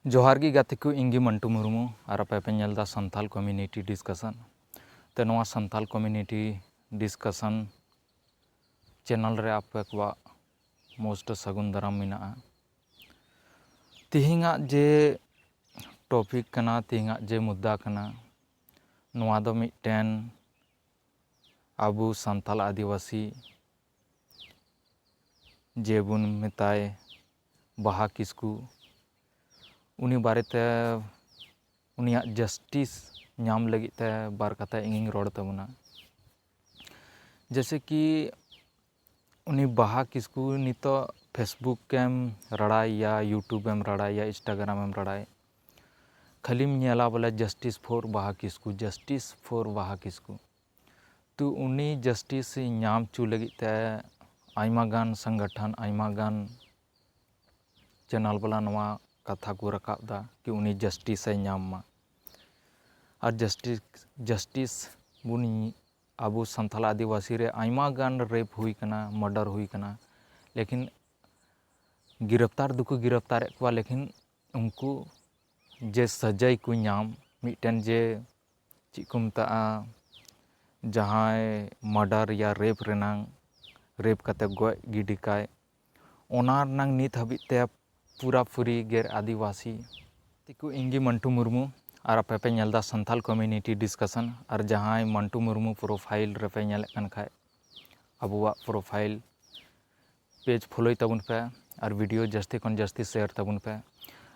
जोहार गी गाते को इंगी मंटू मुर्मू और आपे पे नेलदा संथाल कम्युनिटी डिस्कशन ते नोआ संथाल कम्युनिटी डिस्कशन चैनल रे आपे को मोस्ट सगुन दाराम मेना तिहिंगा जे टॉपिक कना तिहिंगा जे मुद्दा कना नोआ दो मिटन आबू संथाल आदिवासी जेबुन मेताय बाहा किस्कू उनी बारेते उनिया जस्टिस नाम लगी ते बार कथा इंगिंग रोड तबना जैसे कि उनी बाहा किस्कू नितो फेसबुक केम रड़ाई या यूट्यूब एम रड़ाई या इंस्टाग्राम एम रड़ाई खालीम नेला बोले जस्टिस फॉर बाहा किस्कू तो उनी जस्टिस नाम चू लगी ते आयमा गान संगठन आयमा गान चैनल वाला नवा कथा को रकाब दा कि उनी जस्टिस नाम मा और जस्टिस बुनी आबू संथाल आदिवासी रे आयमा गान रेप हुई कना मर्डर हुई कना लेकिन गिरफ्तार दुको गिरफ्तार को लेकिन उनको जे सजाई को नाम मिटन जे ची को मता जहाँ मर्डर या रेप रेनांग रेप कते गoj गिडी काय ओना रनांग नित हबिते पूरा पूरी गेर आदिवासी तिको इंगी मंटू मुर्मू और आपे पे नेलदा संथाल कम्युनिटी डिस्कशन और जहाँ मंटू मुर्मू प्रोफाइल रेपे नेले कन खाय अबुआ प्रोफाइल पेज फॉलोई तबुन पे और वीडियो जस्ती खन जस्ती शेयर तबुन पे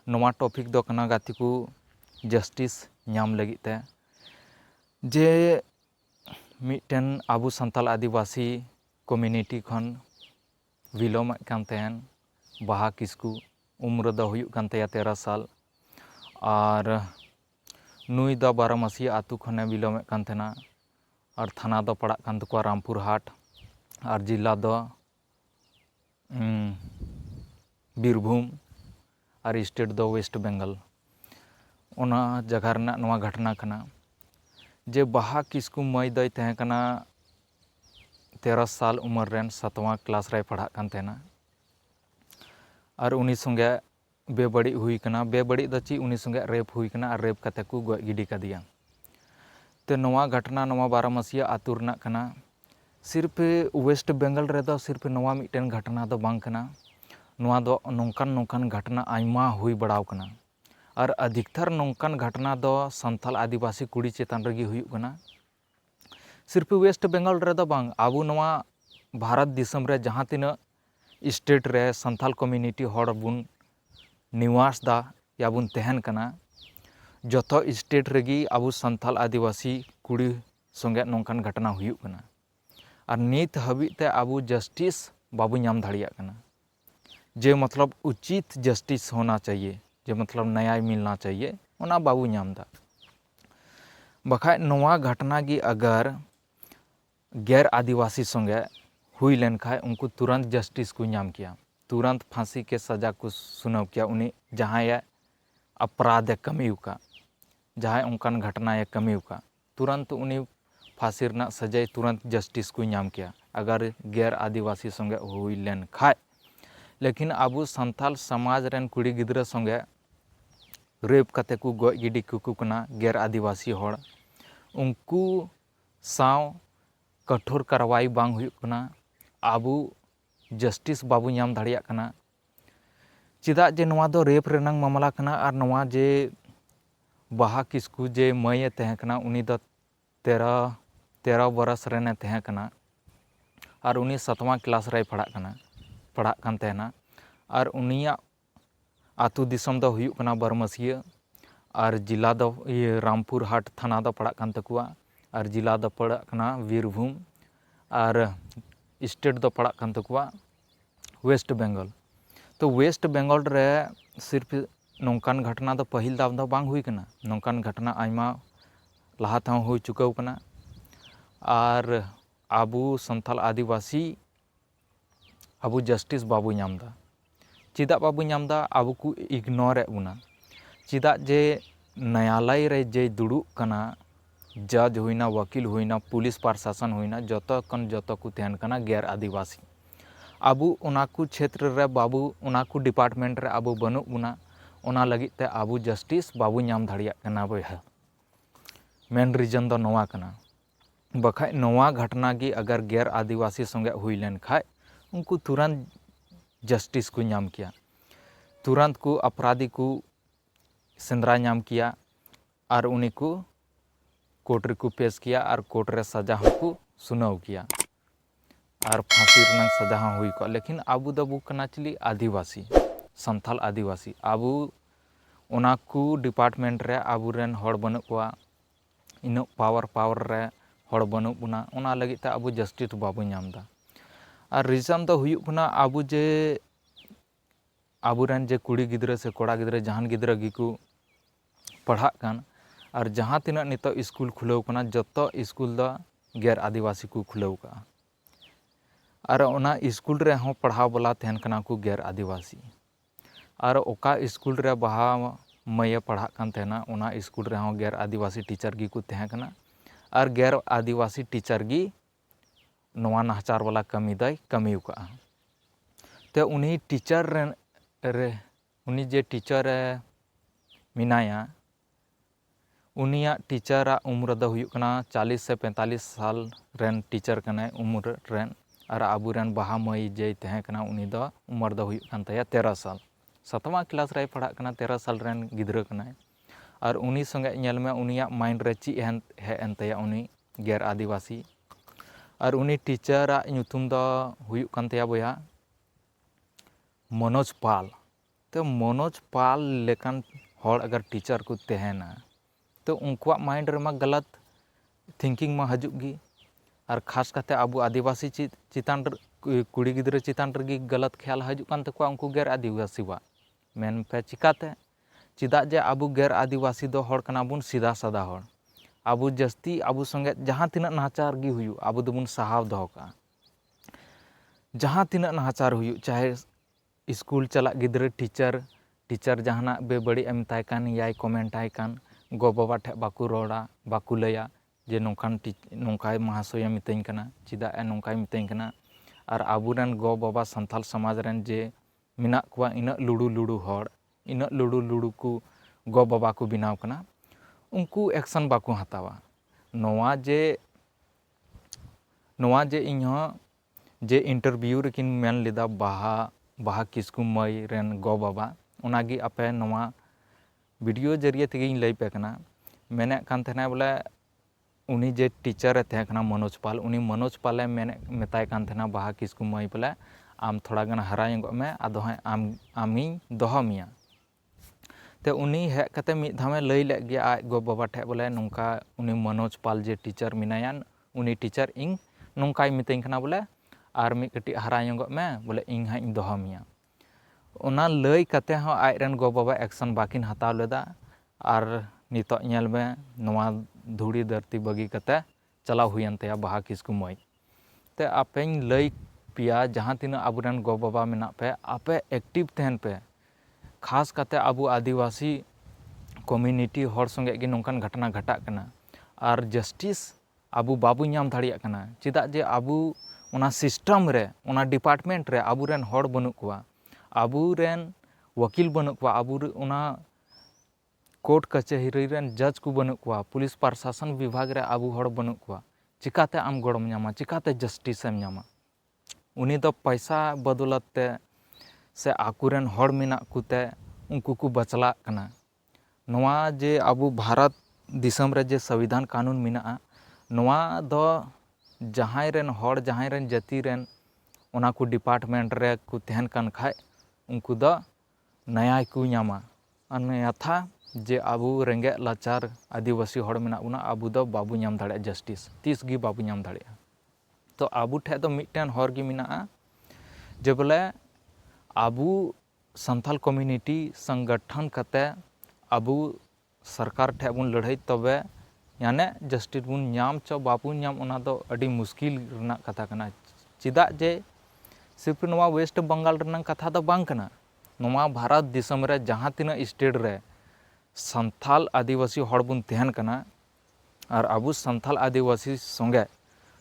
नवा टॉपिक दो कना गाती को जस्टिस नाम लगी ते जे मिटन आबू संथाल आदिवासी कम्युनिटी खन विलोम कान तहन बाहा किस्कू उम्र द हुयुग कान तया 13 साल और नुई द बारामसिया आतु खने बिलोम कान तेना और थाना द पड़ा कान तको रामपुर हाट और जिला द बीरभूम और स्टेट द वेस्ट बंगाल ओना जगह रना नवा घटना कना जे बाहा किस्कू मई दय तहे कना 13 साल उम्र रेन 7वां क्लास रे पढ़ा कान तेना और उनी संगे बेबड़ी हुई कना बेबड़ी द ची उनी संगे रेप हुई कना और रेप कते को गoj गिडी कदिया ते नवा घटना नवा बारामसिया आतु रना कना सिर्फ वेस्ट बंगाल रे दो सिर्फ नवा मिटन घटना दो बांग कना नवा दो नोंकान घटना आयमा हुई बड़ाव कना और अधिकतर नोंकान घटना दो संथाल आदिवासी कुड़ी चेतान रगी हुई कना सिर्फ वेस्ट बंगाल रे दो बांग आबू नवा भारत दिसम रे जहाँ तिना स्टेट रे संथाल कम्युनिटी हड़ बुन निवास दा या बुन तहन कना जोतो स्टेट रेगी आबू संथाल आदिवासी कुड़ी संगे नोंकान घटना हुई कना और नित हबीते आबू जस्टिस बाबू नाम धाड़िया कना जे मतलब उचित जस्टिस होना चाहिए जे मतलब न्याय मिलना चाहिए ओना बाबू नाम दा बखाय नवा घटना की अगर गैर आदिवासी संगे हुई लेन खाय उनको तुरंत जस्टिस को नाम किया तुरंत फांसी के सजा को सुनाव किया उन्हें जहाँ या अपराध कमी का जहाँ उनकान घटना या कमी का तुरंत उन्हें फांसी रना सजाए तुरंत जस्टिस को नाम किया अगर गैर आदिवासी संगे हुई लेन खाय लेकिन आबू संथाल समाज रेन कुड़ी गिद्रा संगे रेप कते को गoj गिडी कुकू कना गैर आदिवासी हड़ उनको साव कठोर कार्रवाई बांग हुई कना आबू जस्टिस बाबू नाम धाड़िया कना चिदा जे नवा दो रेप रेनांग मामला कना और नवा जे बाहा किस्कू जे मई तहे कना उनी दो 13 बरस रेने तहे कना और उनी 7वां क्लास रे पढ़ा कान तहना और उनिया आतु दिसम दो हुयुग कना बारमसिया और जिला दो ये रामपुर हाट थाना दो पड़ा कान तकुआ और जिला दो पड़ा कना बीरभूम और स्टेट दो पड़ा कान तकुआ वेस्ट बंगाल तो वेस्ट बंगाल रे सिर्फ नोंकान घटना दो पहिल दाव दो बांग हुई कना नोंकान घटना आयमा लहा था हुई चुकाव कना और आबू संथाल आदिवासी आबू जस्टिस बाबू नाम दा चिदा बाबू नाम दा आबू को इग्नोर बुना चिदा जे न्यायालय रे जे दुड़ू कना जज हुईना वकील हुईना पुलिस प्रशासन हुईना जतो को तहन कना गैर आदिवासी आबू उना को क्षेत्र रे बाबू उना को डिपार्टमेंट रे आबू बनू बुना ᱚᱱᱟ ᱞᱟᱹᱜᱤᱫ ᱛᱮ ᱟᱵᱚ ᱡᱟᱥᱴᱤᱥ ᱵᱟᱵᱚ ᱧᱟᱢ ᱫᱟᱲᱮᱭᱟᱜ ᱠᱟᱱᱟ ᱵᱚᱭᱦᱟ। ᱢᱮᱱ ᱨᱤᱡᱚᱱ ᱫᱚ ᱱᱚᱣᱟ ᱠᱟᱱᱟ। ᱵᱟᱠᱷᱟᱡ ᱱᱚᱣᱟ ᱜᱷᱚᱴᱚᱱᱟ ᱜᱮ अगर गैर आदिवासी संगे हुई लेन खाय उनको तुरंत जस्टिस को नाम किया, तुरंत को अपराधी को सेंद्रा नाम किया और उन्हीं को कोर्ट रे को पेश किया और कोर्ट रे सजा को सुनाव किया और फांसी रनंग सजा हुई को। लेकिन आबू दबू कना चली आदिवासी संथाल आदिवासी आबू ओना को डिपार्टमेंट रे आबू रेन हड़ बनु कोआ इन पावर रे हड़ बनु बुना ओना लगित ते आबू जस्टिस बाबू नामदा। और रीजन दो हुयुग कना आबू जे आबूरेन जे कुड़ी गिद्रा से कोड़ा गिद्रा जहान गिद्रा गिकू पढ़ा कान और जहाँ तिना नितो स्कूल खुलेव कना जतो स्कूल दा गैर आदिवासी को खुलेव का और ओना स्कूल रे हों पढ़ाव वाला तहन कना को गैर आदिवासी और ओका स्कूल रे बहा मय पढ़ा कान तहना ओना स्कूल रे हों गैर आदिवासी टीचर गी को तहन कना और गैर आदिवासी टीचर गी नवा नाहचार वाला कमी दाय कमी का। तो उन्हीं टीचर रे उन्हीं जे टीचर मिनाया उनिया टीचर उम्र दो हुयुग कना 40 से 45 साल रेन टीचर कना उम्र रेन और आबू रेन बहा मई जे तहे कना उनी दो उम्र दो हुयुग कान तया 13 साल 7वां क्लास रे पढ़ा कना 13 साल रेन गिद्रा कना और उनी संगे नेल में उनिया माइंड रे ची हे एन तया उनी गैर आदिवासी और उनी टीचर ᱧᱩᱛᱩᱢ दो हुयुग कान तया बया मनोज पाल। तो मनोज पाल लेकन हर अगर टीचर को तहना तो उनका माइंड रे मा गलत थिंकिंग मा हजुगी और खास करते आबू आदिवासी चितान कुड़ी गिद्रा चितान रे गलत ख्याल हजुग कान तको उनको गैर आदिवासी बा मेन पे चिकाते चिदा जे आबू गैर आदिवासी दो हर कना बुन सीधा सादा हर आबू जस्ती आबू संगे जहाँ तिना नाचार गी हुयु आबू दबुन सहाव दो का जहाँ तिना नाचार हुयु चाहे स्कूल चला गिद्रा टीचर जहाना बेबड़ी एम ताय कान याय कमेंट आय कान गो बाबा ठे बाकू रोड़ा बाकू लया जे नोंकाय महाशय मितैन कना चिदा ए नोंकाय मितैन कना और आबूरेन गो बाबा संथाल समाज रेन जे मिना कुआ इन लुड़ू हड़ इन लुड़ू को गो बाबा को बिनाव कना उनको एक्शन बाकू हतावा। नोवा जे इन्हों जे इंटरव्यू रेकिन मेन लेदा बाहा किस्कू मई रेन गो बाबा उनागी आपे नोवा वीडियो जरिए तेगी लई पे कना मेने कान थेना बोले उनी जे टीचर थे कना मनोज पाल उनी मनोज पाले मेने मेताय कान थेना बाहा किस्कू मई बोले आम थोड़ा गन हरायंगो में आदो है आमी दोहो मिया। तो उनी हे कते मिद धामे लई ले गया आज गो बाबा ठे बोले नोंका उनी मनोज पाल जे टीचर मिनायान उनी टीचर इंग नोंकाय मितैन कना बोले आर मी कटी हरायंगो में बोले इंग हाई दोहो मिया। ओना लई कते हो आज रेन गो बाबा एक्शन बाकिन हताव लेदा और नितो नेल में नवा धूड़ी धरती बगी कते चलाव हुयन तया बाहा किस्कू मई। ते आपेन लई पिया जहाँ तिना आबुरेन गो बाबा मेना पे आपे एक्टिव तहन पे खास करते आबू आदिवासी कम्युनिटी हर संगे गे नोंकान घटना घटा कना और जस्टिस आबू बाबू नाम दाड़ियाग कना चिदा जे आबू ओना सिस्टम रे ओना डिपार्टमेंट रे आबूरेन हड़ बनु कोआ आबूरेन वकील बनु कोआ आबू ओना कोर्ट कचहरी रेन जज को बनु कोआ पुलिस प्रशासन विभाग रे आबू हड़ बनु कोआ चिकाते आम गड़म नामा चिकाते जस्टिस एम नामा उनी दो पैसा बदौलत ते से आकुरेन हड़ मिना कुते उनको को बचला कना। नवा जे आबू भारत दिसम रे जे संविधान कानून मिना नवा दो जहां रेन हड़ जहां रेन जाति रेन ओना को डिपार्टमेंट रे को तहन कान खाय उनको दो न्याय को नामा अन्यथा जे आबू रेंगे लाचार आदिवासी हड़ मिना उना आबू दो बाबू नाम दाड़े जस्टिस तीस गी बाबू नाम दाड़े। तो आबू ठे दो मिटन हर गी मिना जे बोले आबू संथाल कम्युनिटी संगठन कते आबू सरकार ठे बुन लड़ाई तबे याने जस्टिस बुन नाम चो बाबू नाम ओना दो अडी मुश्किल रना कथा कना चिदा जे सिर्फ नवा वेस्ट बंगाल रना कथा दो बांग कना नवा भारत दिसम रे जहाँ तिना स्टेट रे संथाल आदिवासी हड़ बुन तहन कना और आबू संथाल आदिवासी संगे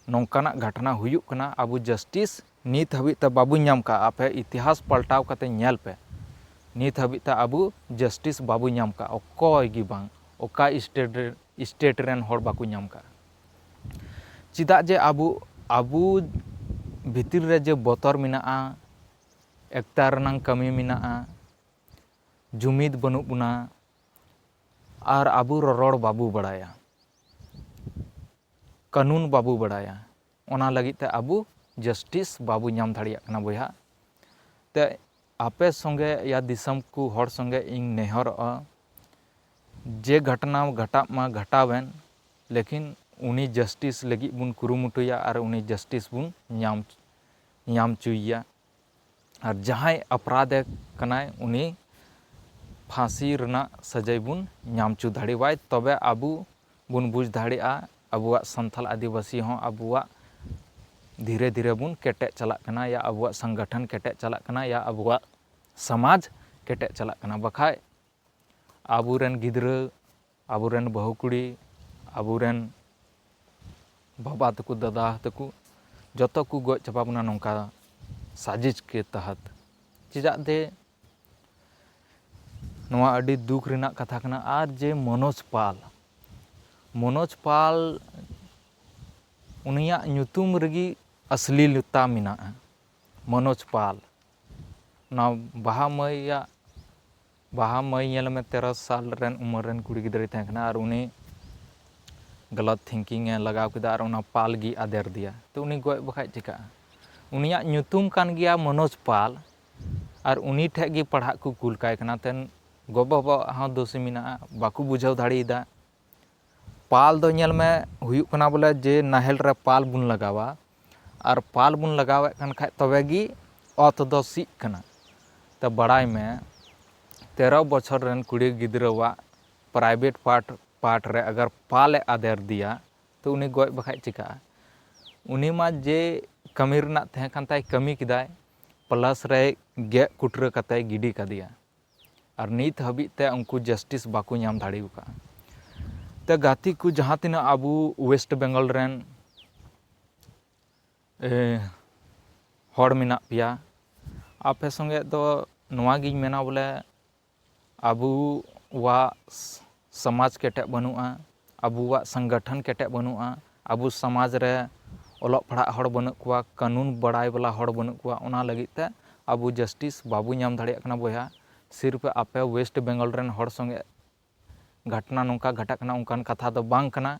नौकाना घटना हुयुग कना आबू जस्टिस नित हबी त बाबू नाम का आपे इतिहास पलटाव कते नेल पे ᱱᱤᱛ ᱦᱟᱹᱵᱤᱡ ᱛᱮ ᱟᱵᱚ ᱡᱟᱥᱴᱤᱥ ᱵᱟᱵᱚ ᱧᱟᱢ ᱠᱟᱜ, ᱚᱠᱚᱭ ᱜᱮ ᱵᱟᱝ, ᱚᱠᱟ ᱥᱴᱮᱴ ᱨᱮᱱ ᱦᱚᱲ ᱵᱟᱠᱚ ᱧᱟᱢ ᱠᱟᱜ᱾ ᱪᱮᱫᱟᱜ ᱡᱮ ᱟᱵᱚ ᱵᱷᱤᱛᱤᱨ ᱨᱮ ᱡᱮ ᱵᱚᱛᱚᱨ ᱢᱮᱱᱟᱜᱼᱟ, ᱮᱠᱛᱟ ᱨᱮᱱᱟᱜ ᱠᱟᱹᱢᱤ ᱢᱮᱱᱟᱜᱼᱟ, ᱡᱩᱢᱤᱫ ᱵᱟᱹᱱᱩᱜ ᱵᱚᱱᱟ, ᱟᱨ ᱟᱵᱚ ᱨᱚᱲ ᱵᱟᱵᱚ ᱵᱟᱲᱟᱭᱟ, ᱠᱟᱹᱱᱩᱱ ᱵᱟᱵᱚ ᱵᱟᱲᱟᱭᱟ, ᱚᱱᱟ ᱞᱟᱹᱜᱤᱫ ᱛᱮ ᱟᱵᱚ ᱡᱟᱥᱴᱤᱥ ᱵᱟᱵᱚ ᱧᱟᱢ ᱫᱟᱲᱮᱭᱟᱜ ᱠᱟᱱᱟ ᱵᱚᱭᱦᱟ᱾ ᱛᱮ ᱟᱯᱮ ᱥᱚᱸᱜᱮ ᱭᱟ ᱫᱤᱥᱚᱢ ᱠᱚ ᱦᱚᱲ ᱥᱚᱸᱜᱮ ᱤᱧ ᱱᱮᱦᱚᱨᱚᱜᱼᱟ ᱡᱮ ᱜᱷᱚᱴᱚᱱᱟ ᱜᱷᱟᱴᱟᱜ ᱢᱟ ᱜᱷᱟᱴᱟᱣᱮᱱ, ᱞᱮᱠᱤᱱ ᱩᱱᱤ ᱡᱟᱥᱴᱤᱥ ᱞᱟᱹᱜᱤᱫ ᱵᱚᱱ ᱠᱩᱨᱩᱢᱩᱴᱩᱭᱟ ᱟᱨ ᱩᱱᱤ ᱡᱟᱥᱴᱤᱥ ᱵᱚᱱ ᱧᱟᱢ ᱦᱚᱪᱚᱭᱮᱭᱟ᱾ ᱟᱨ ᱡᱟᱦᱟᱸᱭ ᱚᱯᱨᱟধᱮ ᱠᱟᱱᱟᱭ ᱩᱱᱤ ᱯᱷᱟᱸᱥᱤ ᱨᱮᱱᱟᱜ ᱥᱟᱡᱟᱭ ᱵᱚᱱ ᱧᱟᱢ ᱦᱚᱪᱚ ᱫᱟᱲᱮᱣᱟᱭ, ᱛᱚᱵᱮ ᱟᱵᱚ ᱵᱚᱱ ᱵᱩᱡᱽ ᱫᱟᱲᱮᱭᱟᱜᱼᱟ ᱟᱵᱚᱣᱟᱜ ᱥᱟᱱᱛᱟᱲ ᱟᱹᱫᱤᱵᱟᱹᱥᱤ ᱦᱚᱸ ᱟᱵᱚᱣᱟᱜ ᱫᱷᱤᱨᱮ ᱫᱷᱤᱨᱮ ᱵᱚᱱ ᱠᱮᱴᱮᱡ ᱪᱟᱞᱟᱜ ᱠᱟᱱᱟ, ᱭᱟ ᱟᱵᱚᱣᱟᱜ ᱥᱚᱝᱜᱚᱴᱷᱚᱱ ᱠᱮᱴᱮᱡ ᱪᱟᱞᱟᱜ ᱠᱟᱱᱟ, ᱭᱟ ᱟᱵᱚᱣᱟᱜ ᱥᱚᱢᱟᱡᱽ ᱠᱮᱴᱮᱡ ᱪᱟᱞᱟᱜ ᱠᱟᱱᱟ᱾ ᱵᱟᱠᱷᱟᱡ ᱟᱵᱚᱨᱮᱱ ᱜᱤᱫᱽᱨᱟᱹ, ᱟᱵᱚᱨᱮᱱ ᱵᱟᱹᱦᱩ ᱠᱩᱲᱤ, ᱟᱵᱚᱨᱮᱱ ᱵᱟᱵᱟ ᱛᱟᱠᱚ, ᱫᱟᱫᱟ ᱛᱟᱠᱚ ᱡᱚᱛᱚ ᱠᱚ ᱜᱚᱡ ᱪᱟᱵᱟ ᱵᱚᱱᱟ ᱱᱚᱝᱠᱟ ᱥᱟजिश के तहत। ᱪᱮᱫᱟᱜ ᱛᱮ ᱱᱚᱣᱟ ᱟᱹᱰᱤ ᱫᱩᱠ ᱨᱮᱱᱟᱜ ᱠᱟᱛᱷᱟ ᱠᱟᱱᱟ। ᱟᱨ ᱡᱮ ᱢᱚᱱᱳᱡᱽ ᱯᱟᱞ ᱩᱱᱤᱭᱟᱜ ᱧᱩᱛᱩᱢ ᱨᱮᱜᱮ ᱚᱥᱞᱤᱞᱚᱛᱟ ᱢᱮᱱᱟᱜᱼᱟ। ᱢᱚᱱᱳᱡᱽ ᱯᱟᱞ, ᱚᱱᱟ ᱵᱟᱦᱟ ᱢᱟᱹᱭ ᱧᱮᱞ ᱢᱮ 13 साल ᱨᱮᱱ ᱩᱢᱮᱨ ᱨᱮᱱ ᱠᱩᱲᱤ ᱜᱤᱫᱽᱨᱟᱹᱭ ᱛᱟᱦᱮᱸ ᱠᱟᱱᱟ, ᱟᱨ ᱩᱱᱤ ᱜᱟᱞᱟᱛ ᱛᱷᱤᱝᱠᱤᱝ ᱮ ᱞᱟᱜᱟᱣ ᱠᱮᱫᱟ ᱟᱨ ᱚᱱᱟ ᱯᱟᱞ ᱜᱮ ᱟᱫᱮᱨ ᱫᱮᱭᱟ, ᱛᱚ ᱩᱱᱤ ᱜᱚᱡ ᱵᱟᱠᱷᱟᱡ ᱪᱤᱠᱟᱹᱜᱼᱟ? ᱩᱱᱤᱭᱟᱜ ᱧᱩᱛᱩᱢ ᱠᱟᱱ ᱜᱮᱭᱟ ᱢᱚᱱᱳᱡᱽ ᱯᱟᱞ, ᱟᱨ ᱩᱱᱤ ᱴᱷᱮᱡ ᱜᱮ ᱯᱟᱲᱦᱟᱜ ᱠᱚ ᱠᱩᱞ ᱠᱟᱭ ᱠᱟᱱᱟ। ᱛᱮᱱ ᱜᱚᱼᱵᱟᱵᱟᱣᱟᱜ ᱦᱚᱸ ᱫᱳᱥ ᱢᱮᱱᱟᱜᱼᱟ, ᱵᱟᱠᱚ ᱵᱩᱡᱷᱟᱹᱣ ᱫᱟᱲᱮᱭᱟᱫᱟ। ᱯᱟᱞ ᱫᱚ ᱧᱮᱞ ᱢᱮ ᱦᱩᱭᱩᱜ ᱠᱟᱱᱟ ᱵᱚᱞᱮ ᱡᱮ ᱱᱟᱦᱮᱞ ᱨᱮ ᱯᱟᱞ ᱵᱚᱱ ᱞᱟᱜᱟᱣᱟ, ᱟᱨ ᱯᱟᱞ ᱵᱚᱱ ᱞᱟᱜᱟᱣᱮᱫ ᱠᱟᱱ ᱠᱷᱟᱡ ᱛᱚᱵᱮ ᱜᱮ ᱚᱛ ᱫᱚ ᱥᱤᱜ ᱠᱟᱱᱟ। ᱛᱚ ᱵᱟᱲᱟᱭ ᱢᱮ 13 বছর ᱨᱮᱱ ᱠᱩᱲᱤ ᱜᱤᱫᱽᱨᱟᱹᱣᱟᱜ ᱯᱨᱟइवेट पार्ट ᱨᱮ अगर पाल आदेर दिया तो उनी गoj बखाज चिकागा। उनी मा जे कमी रनाक तहें कान ताय कमी किदाय, प्लस रे गेग कुटरा कते गिडी कादिया, और नित हाबिज ते उनको जस्टिस बाको नाम दाड़ेव का। ते गाती को जहाँ तिना आबू वेस्ट बेंगल रेन हड़ मेना पिया, आपे संगे दो नोवा गिन मेना बोले आबूवा समाज केटेज बनुआ, आबूवा संगठन केटेज बनुआ, आबू समाज रे ओलोग पढ़ा हड़ बनुक कुआ, कानून बड़ाई वाला हड़ बनुक कुआ, ओना लगित ते आबू जस्टिस बाबू नाम दाड़ेयाग कना बॉयहा। सिर्फ आपे वेस्ट बेंगल रेन हड़ संगे घटना नौका घटाक कना उनकान कथा दो बांग कना,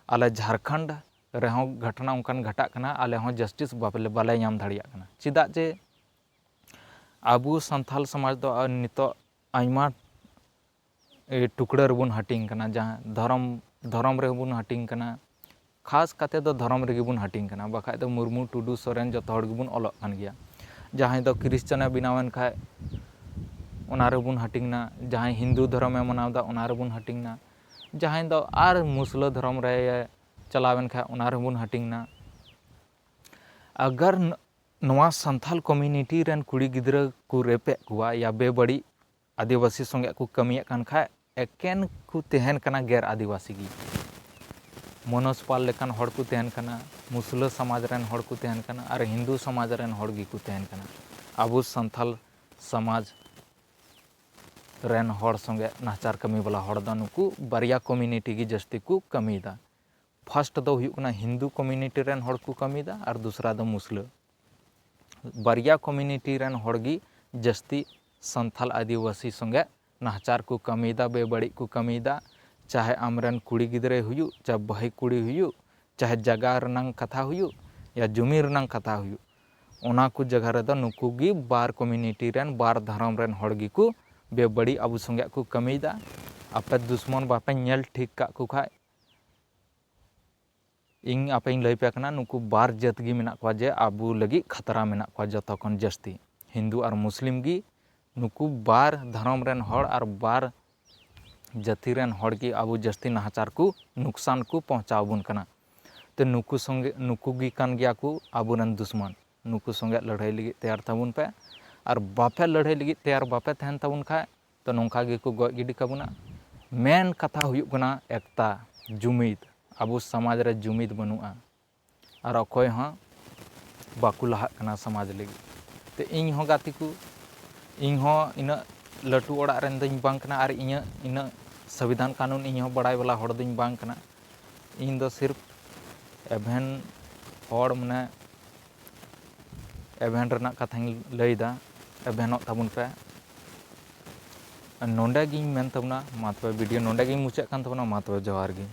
आले झारखंड रेहों घटना उनकान घटाक कना, आले हों जस्टिस बाले नाम दाड़ेयाग कना। चेदाग जे आबू संथाल समाज दो नितो आयमा टुकड़ा रेबुन हाटिंग कना, जहाँ धर्म रेबुन हाटिंग कना, खास काते दो धर्म रेगे बुन हाटिंग कना, बाखाय दो मुर्मू टुडू सोरेन जतो हड़ गेबुन ओलोग कान गिया। जहाँ दो क्रिश्चियन बनावन खाय ओना रेबुन हाटिंग ना, जहाँ हिंदू धर्म मनावदा ओना रेबुन हाटिंग ना, जहाँ दो आर मुस्लिम धर्म रे चलावन खाय ओना रेबुन हाटिंग ना। अगर नवा संथाल कम्युनिटी रेन कुड़ी गिद्रा को रेपेक कुआ या बेबड़ी आदिवासी संगे को कमिया कान खाय एकेन को तेहन कना गैर आदिवासी गी। मनोज पाल लेकान हड़ को तेहन कना, मुस्लिम समाज रेन हड़ को तेहन कना, और हिंदू समाज रेन हड़ गी को तेहन कना। आबू संथाल समाज रेन हड़ संगे नाचार कमी वाला हड़ दा नुकू बारिया कम्युनिटी गी जस्ती को कमीदा। फर्स्ट दो हुयुग कना हिंदू कम्युनिटी रेन हड़ को कमीदा, और दूसरा दो मुस्लिम। बारिया कम्युनिटी रेन हड़ गी जस्ती संथाल आदिवासी संगे नाचार को कमीदा, बेबड़ी को कमीदा। चाहे आमरेन कुड़ी गिद्रे हुयु, चाहे बही कुड़ी हुयु, चाहे जगह रनंग कथा हुयु या जुमी रनंग कथा हुयु, ओना को जगह रेदो नुकू गी बार कम्युनिटी रेन बार धर्म रेन हड़ गी को बेबड़ी आबू संगे को कमीदा। आपे दुश्मन बापे नेल ठीक का को खाय इन आपे लई पे कना नुकू बार जात गी मेना को जे आबू लगी खतरा मेना को जतो खन जस्ती हिंदू और मुस्लिम गी। नुकू बार धर्म रेन हड़ और बार जाति रेन हड़ की आबू जस्ती नाचार को नुकसान को पहुँचावबन कना। तो नुकू संगे नुकू गी कान गया को आबू रेन दुश्मन, नुकू संगे लड़ाई लगी तैयार तबन पे, और बापे लड़ाई लगी तैयार बापे तहन तबन खाय तो नौका गे को गoj गिडी काबुना। मेन कथा हुयुग कना एकता जुमिद, आबू समाज रे जुमिद बनुआ, और अकोय हां बाकू लहाग कना समाज लगी। तो इन हो गाती को इन हो इना ᱞᱟᱹᱴᱩ ᱚᱲᱟᱜ ᱨᱮᱱ ᱫᱚᱧ ᱵᱟᱝ ᱠᱟᱱᱟ ᱟᱨ ᱤᱱᱟᱹᱜ ᱥᱚᱝᱵᱤᱫᱷᱟᱱ ᱠᱟᱹᱱᱩᱱ ᱤᱧ ᱦᱚᱸ ᱵᱟᱲᱟᱭ ᱵᱟᱞᱟ ᱦᱚᱲ ᱫᱚᱧ ᱵᱟᱝ ᱠᱟᱱᱟ᱾ ᱤᱧ ᱫᱚ ᱥᱤᱨᱯ ᱮᱵᱷᱮᱱ ᱦᱚᱲ ᱢᱟᱱᱮ ᱮᱵᱷᱮᱱ ᱨᱮᱱᱟᱜ ᱠᱟᱛᱷᱟᱧ ᱞᱟᱹᱭᱫᱟ, ᱮᱵᱷᱮᱱᱚᱜ ᱛᱟᱵᱚᱱ ᱯᱮ᱾ ᱱᱚᱰᱮ ᱜᱤᱧ ᱢᱮᱱ ᱛᱟᱵᱚᱱᱟ, ᱢᱟ ᱛᱚᱵᱮ ᱵᱷᱤᱰᱤᱭᱳ ᱱᱚᱰᱮ ᱜᱤᱧ ᱢᱩᱪᱟᱹᱫ ᱠᱟᱱ ᱛᱟᱵᱚᱱᱟ᱾ ᱢᱟ ᱛᱚᱵᱮ ᱡᱚᱦᱟᱨ ᱜᱮ᱾